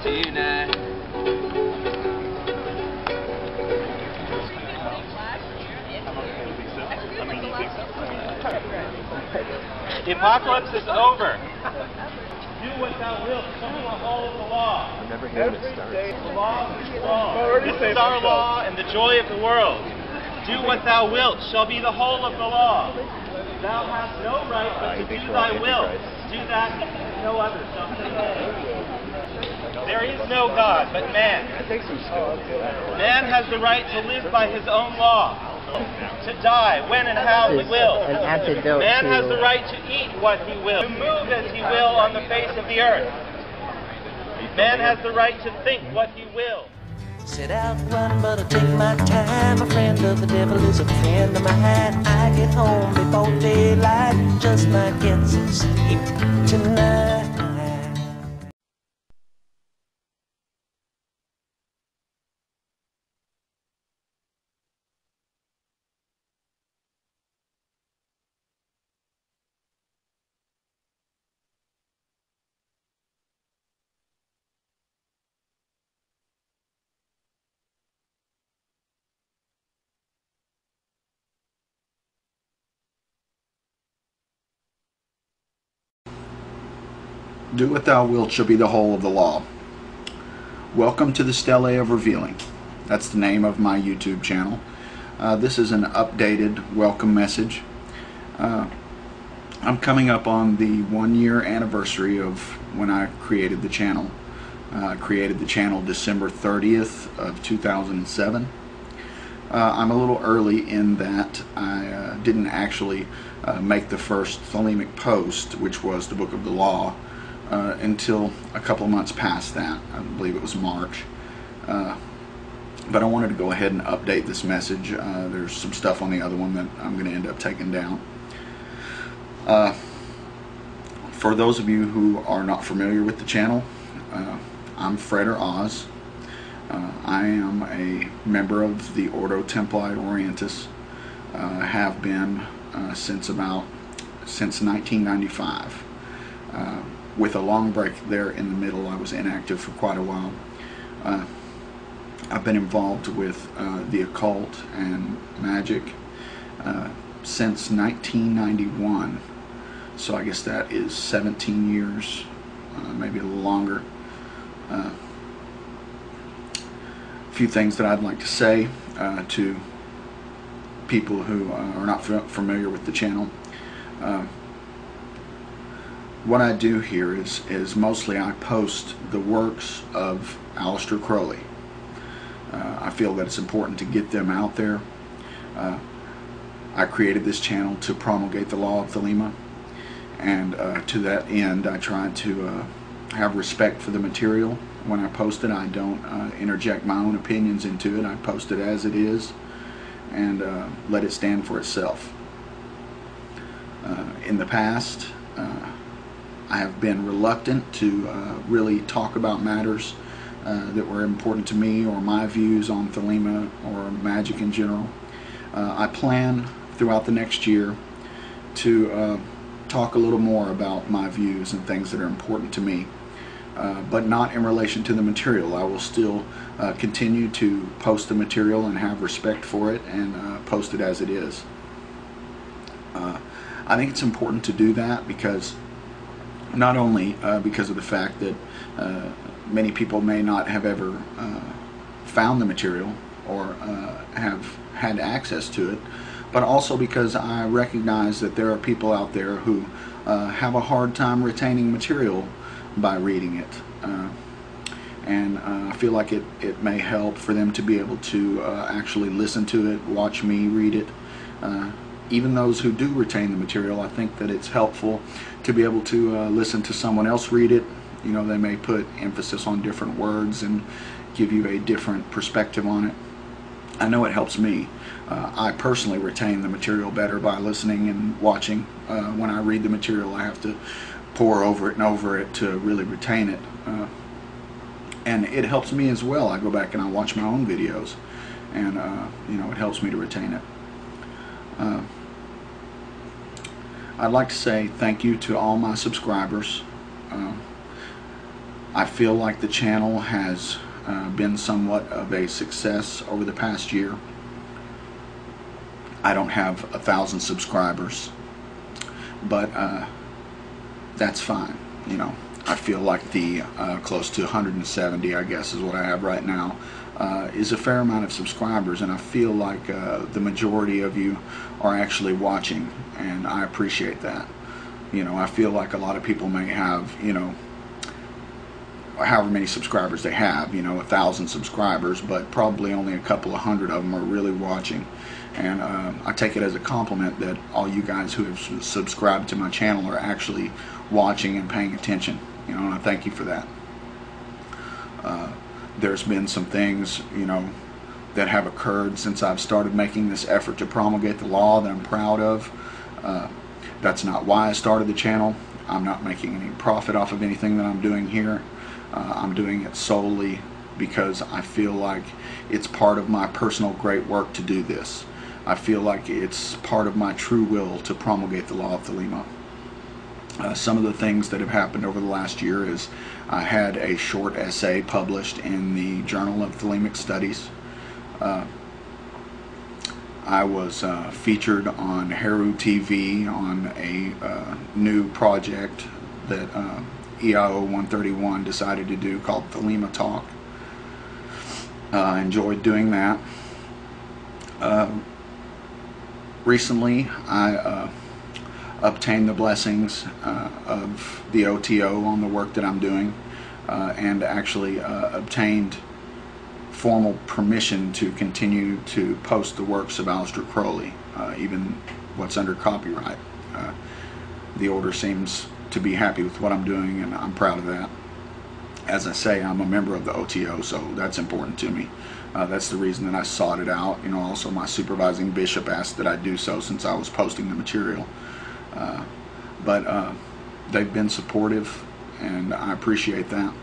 The apocalypse is over. Do what thou wilt. Show me the whole of the law. I never hear it start. The law is strong. This is our law and the joy of the world. Do what thou wilt shall be the whole of the law. Thou hast no right but to do thy will. Do that and no other shall say. There is no God but man. Man has the right to live by his own law, to die when and how he will. An antidote. Man has the right to eat what he will, to move as he will on the face of the earth. Man has the right to think what he will. Set out one, but I take my time. A friend of the devil is a friend of mine. I get home before daylight, just might get some sleep tonight. Do what thou wilt shall be the whole of the law. Welcome to the Stele of Revealing. That's the name of my YouTube channel. This is an updated welcome message. I'm coming up on the 1-year anniversary of when I created the channel. I created the channel December 30th of 2007. I'm a little early in that I didn't actually make the first Thelemic post, which was the Book of the Law, until a couple of months past that. I believe it was March. But I wanted to go ahead and update this message. There's some stuff on the other one that I'm going to end up taking down. For those of you who are not familiar with the channel, I'm Fred or Oz. I am a member of the Ordo Templi Orientis. Have been since 1995. With a long break there in the middle. I was inactive for quite a while. I've been involved with the occult and magic since 1991. So I guess that is 17 years, maybe a little longer. A few things that I'd like to say to people who are not familiar with the channel. What I do here is mostly I post the works of Aleister Crowley. I feel that it's important to get them out there. I created this channel to promulgate the law of Thelema, and to that end I try to have respect for the material. When I post it, I don't interject my own opinions into it. I post it as it is and let it stand for itself. In the past, I have been reluctant to really talk about matters that were important to me or my views on Thelema or magic in general. I plan throughout the next year to talk a little more about my views and things that are important to me, but not in relation to the material. I will still continue to post the material and have respect for it and post it as it is. I think it's important to do that because not only because of the fact that many people may not have ever found the material or have had access to it, but also because I recognize that there are people out there who have a hard time retaining material by reading it. And I feel like it may help for them to be able to actually listen to it, watch me read it. Even those who do retain the material, I think that it's helpful to be able to listen to someone else read it. You know, they may put emphasis on different words and give you a different perspective on it. I know it helps me. I personally retain the material better by listening and watching. When I read the material, I have to pore over it and over it to really retain it. And it helps me as well. I go back and I watch my own videos, and you know, it helps me to retain it. I'd like to say thank you to all my subscribers. I feel like the channel has been somewhat of a success over the past year. I don't have 1,000 subscribers, but that's fine. You know, I feel like the close to 170, I guess, is what I have right now, is a fair amount of subscribers, and I feel like the majority of you are actually watching, and I appreciate that. You know, I feel like a lot of people may have, you know, however many subscribers they have, you know, 1,000 subscribers, but probably only a couple of hundred of them are really watching. And I take it as a compliment that all you guys who have subscribed to my channel are actually watching and paying attention, you know, and I thank you for that. There's been some things, you know, that have occurred since I've started making this effort to promulgate the law that I'm proud of. That's not why I started the channel. I'm not making any profit off of anything that I'm doing here. I'm doing it solely because I feel like it's part of my personal great work to do this. I feel like it's part of my true will to promulgate the law of Thelema. Some of the things that have happened over the last year is I had a short essay published in the Journal of Thelemic Studies. I was featured on Heru TV on a new project that EIO 131 decided to do called Thelema Talk. I enjoyed doing that. Recently, I obtained the blessings of the OTO on the work that I'm doing, and actually obtained formal permission to continue to post the works of Aleister Crowley, even what's under copyright. The order seems to be happy with what I'm doing, and I'm proud of that. As I say, I'm a member of the OTO, so that's important to me. That's the reason that I sought it out. You know, also my supervising bishop asked that I do so since I was posting the material. But they've been supportive, and I appreciate that.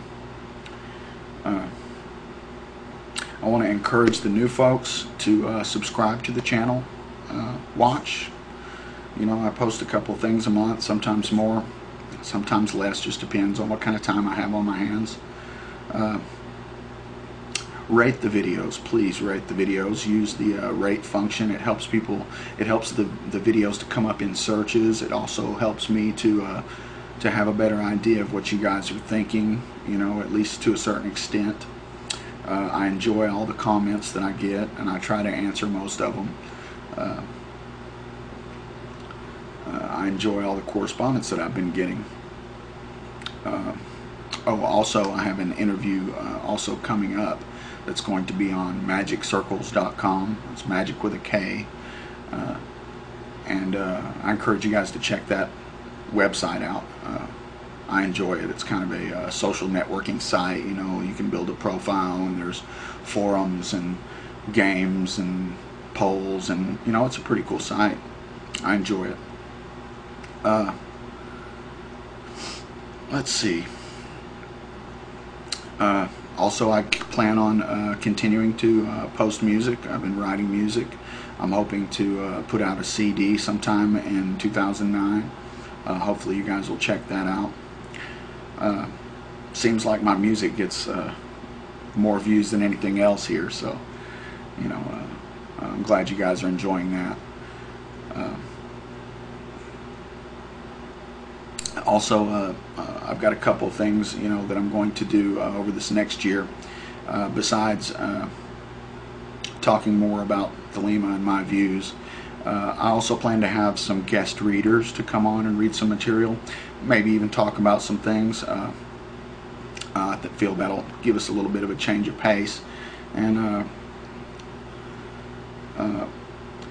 I want to encourage the new folks to subscribe to the channel, watch. You know, I post a couple things a month, sometimes more, sometimes less, just depends on what kind of time I have on my hands. Rate the videos, please rate the videos. Use the rate function. It helps people, it helps the videos to come up in searches. It also helps me to have a better idea of what you guys are thinking, you know, at least to a certain extent. I enjoy all the comments that I get, and I try to answer most of them. I enjoy all the correspondence that I've been getting. Oh, also I have an interview also coming up that's going to be on magiccircles.com. It's magic with a K. And I encourage you guys to check that website out. I enjoy it. It's kind of a social networking site. You know, you can build a profile, and there's forums and games and polls, and you know, it's a pretty cool site. I enjoy it. Let's see. Also, I plan on continuing to post music. I've been writing music. I'm hoping to put out a CD sometime in 2009. Hopefully you guys will check that out. Seems like my music gets more views than anything else here, so you know, I'm glad you guys are enjoying that. Also, I've got a couple things, you know, that I'm going to do over this next year, besides talking more about Thelema and my views. I also plan to have some guest readers to come on and read some material, maybe even talk about some things. I feel that'll give us a little bit of a change of pace. And I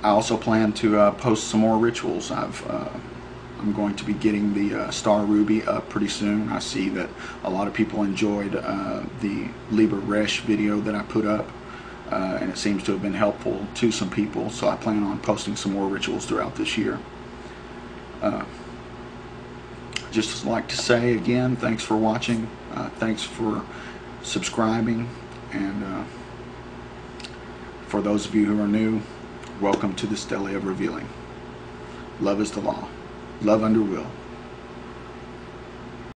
also plan to post some more rituals. I'm going to be getting the Star Ruby up pretty soon. I see that a lot of people enjoyed the Liber Resh video that I put up, and it seems to have been helpful to some people, so I plan on posting some more rituals throughout this year. Just like to say again, thanks for watching, thanks for subscribing, and for those of you who are new, welcome to the Stele of Revealing. Love is the law. Love under will.